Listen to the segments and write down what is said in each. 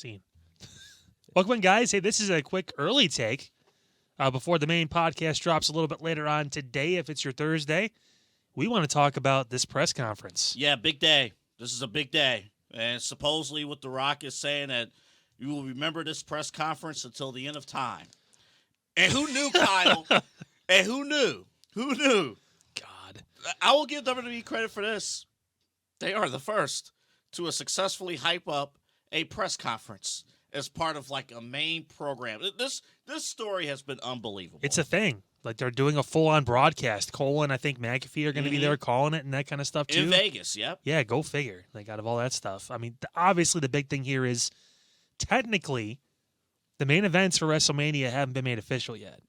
Scene. Welcome in, guys. Hey, this is a quick early take before the main podcast drops a little bit later on today. If it's your Thursday, we want to talk about this press conference. Yeah, big day. This is a big day. And supposedly what The Rock is saying that you will remember this press conference until the end of time. And who knew, Kyle? And who knew? Who knew? God. I will give WWE credit for this. They are the first to successfully hype up a press conference as part of like a main program. This story has been unbelievable. It's a thing. Like they're doing a full-on broadcast. Cole and I think McAfee are going to be there calling it and that kind of stuff too. In Vegas, yep. Yeah, go figure. Like out of all that stuff. I mean, obviously the big thing here is technically the main events for WrestleMania haven't been made official yet.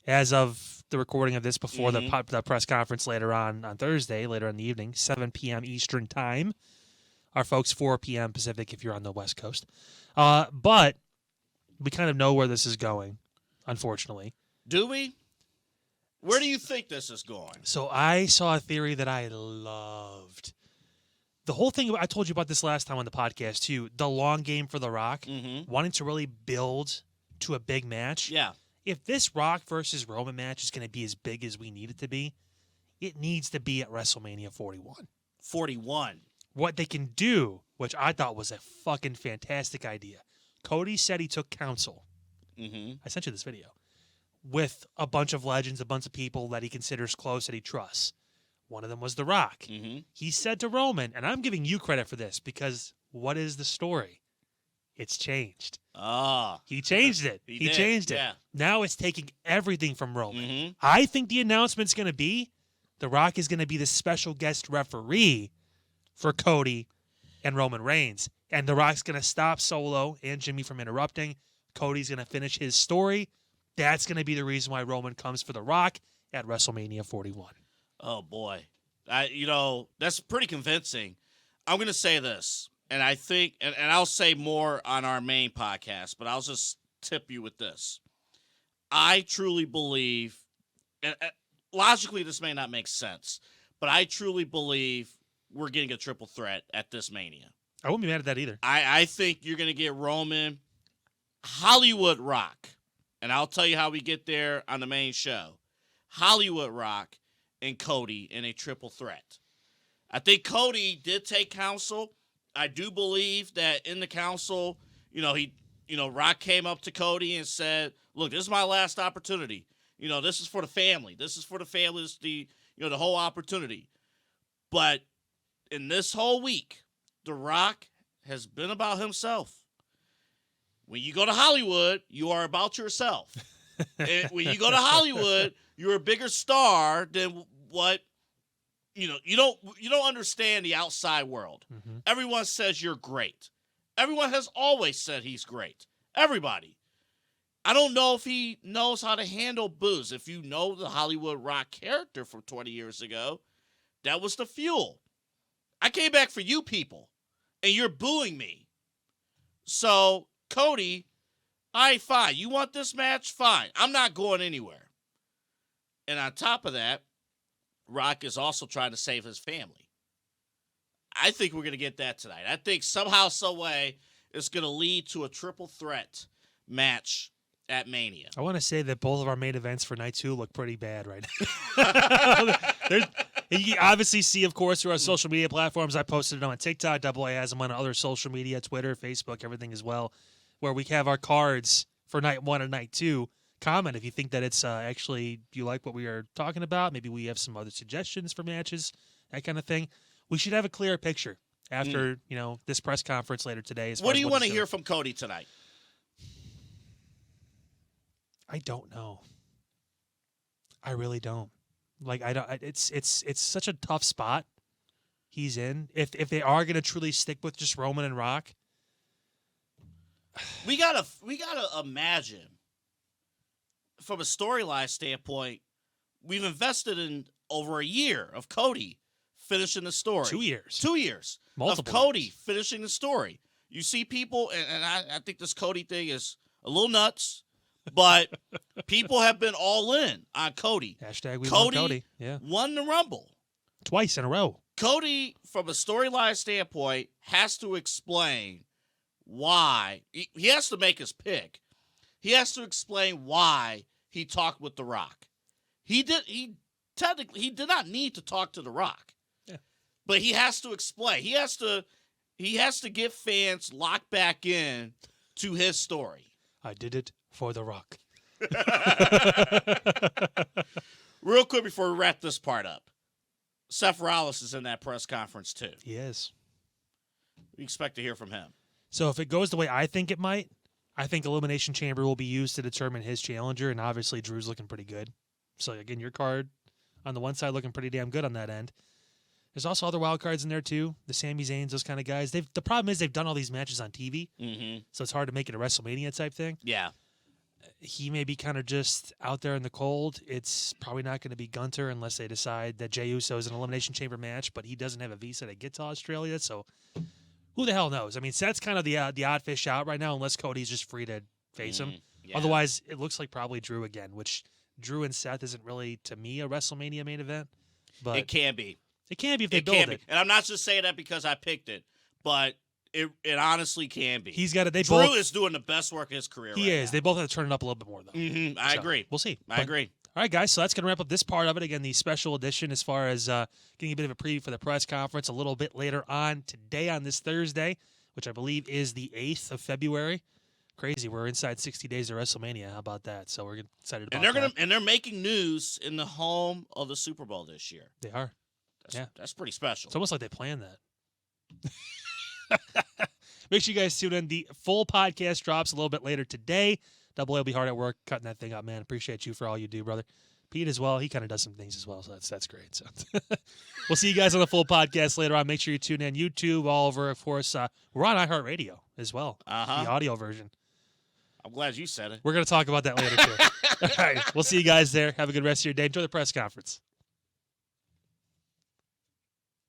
As of the recording of this before the press conference later on Thursday, later in the evening, 7 p.m. Eastern time. Our folks, 4 p.m. Pacific if you're on the West Coast. But we kind of know where this is going, unfortunately. Do we? Where do you think this is going? So I saw a theory that I loved. The whole thing, I told you about this last time on the podcast too, the long game for The Rock, wanting to really build to a big match. Yeah. If this Rock versus Roman match is going to be as big as we need it to be, it needs to be at WrestleMania 41. 41. What they can do, which I thought was a fucking fantastic idea. Cody said he took counsel. I sent you this video. With a bunch of legends, a bunch of people that he considers close, that he trusts. One of them was The Rock. He said to Roman, and I'm giving you credit for this, because what is the story? It's changed. He changed it. He changed it. Yeah. Now it's taking everything from Roman. I think the announcement's going to be The Rock is going to be the special guest referee for Cody and Roman Reigns. And The Rock's going to stop Solo and Jimmy from interrupting. Cody's going to finish his story. That's going to be the reason why Roman comes for The Rock at WrestleMania 41. Oh, boy. That's pretty convincing. I'm going to say this, and I think, and I'll say more on our main podcast, but I'll just tip you with this. I truly believe, and logically this may not make sense, but I truly believe we're getting a triple threat at this Mania. I wouldn't be mad at that either. I think you're going to get Roman, Hollywood Rock, and I'll tell you how we get there on the main show. Hollywood Rock and Cody in a triple threat. I think Cody did take counsel. I do believe that in the counsel, Rock came up to Cody and said, "Look, this is my last opportunity. This is for the family. This is for the family. This is the whole opportunity." But in this whole week, The Rock has been about himself. When you go to Hollywood, you are about yourself. And when you go to Hollywood, you're a bigger star than what you don't understand the outside world. Everyone says you're great. Everyone has always said he's great. Everybody. I don't know if he knows how to handle booze. If you know the Hollywood Rock character from 20 years ago, that was the fuel. I came back for you people, and you're booing me. So, Cody, all right, fine. You want this match? Fine. I'm not going anywhere. And on top of that, Rock is also trying to save his family. I think we're going to get that tonight. I think somehow, some way, it's going to lead to a triple threat match at Mania. I want to say that both of our main events for night 2 look pretty bad right now. You can obviously see, of course, through our social media platforms. I posted it on TikTok. Double A has them on other social media, Twitter, Facebook, everything as well, where we have our cards for night 1 and night 2. Comment if you think that it's actually, you like what we are talking about. Maybe we have some other suggestions for matches, that kind of thing. We should have a clearer picture after this press conference later today. What do you want to hear from Cody tonight? I don't know. I really don't. Like I don't. It's such a tough spot he's in. If they are going to truly stick with just Roman and Rock, we gotta imagine from a storyline standpoint, we've invested in over a year of Cody finishing the story. 2 years. 2 years. Multiple of Cody years. finishing the story. You see people, and I think this Cody thing is a little nuts, but people have been all in on Cody. Hashtag we want Cody. Yeah. Won the Rumble. Twice in a row. Cody, from a storyline standpoint, has to explain why he has to make his pick. He has to explain why he talked with The Rock. He did not need to talk to The Rock. Yeah. But he has to explain. He has to get fans locked back in to his story. I did it for The Rock. Real quick before we wrap this part up. Seth Rollins is in that press conference too. He is. We expect to hear from him. So if it goes the way I think it might, I think Elimination Chamber will be used to determine his challenger, and obviously Drew's looking pretty good. So again, your card on the one side looking pretty damn good on that end. There's also other wild cards in there too. The Sami Zayns, those kind of guys. The problem is they've done all these matches on TV, so it's hard to make it a WrestleMania type thing. Yeah. He may be kind of just out there in the cold. It's probably not going to be Gunter unless they decide that Jey Uso is an Elimination Chamber match, but he doesn't have a visa to get to Australia, so who the hell knows? I mean, Seth's kind of the odd fish out right now unless Cody's just free to face him. Yeah. Otherwise, it looks like probably Drew again, which Drew and Seth isn't really, to me, a WrestleMania main event. But it can be. It can be if they build it. And I'm not just saying that because I picked it, but it honestly can be. He's got it. Drew is doing the best work of his career. He is. Now. They both have to turn it up a little bit more, though. I agree. We'll see. I agree. All right, guys. So that's going to wrap up this part of it. Again, the special edition as far as getting a bit of a preview for the press conference a little bit later on today on this Thursday, which I believe is the 8th of February. Crazy. We're inside 60 days of WrestleMania. How about that? So we're excited about that. And they're making news in the home of the Super Bowl this year. They are. That's pretty special. It's almost like they planned that. Make sure you guys tune in. The full podcast drops a little bit later today. Double A will be hard at work cutting that thing up, man. Appreciate you for all you do, brother. Pete as well. He kind of does some things as well, so that's great. So we'll see you guys on the full podcast later on. Make sure you tune in. YouTube, all over, of course. We're on iHeartRadio as well. The audio version. I'm glad you said it. We're going to talk about that later, too. All right. We'll see you guys there. Have a good rest of your day. Enjoy the press conference.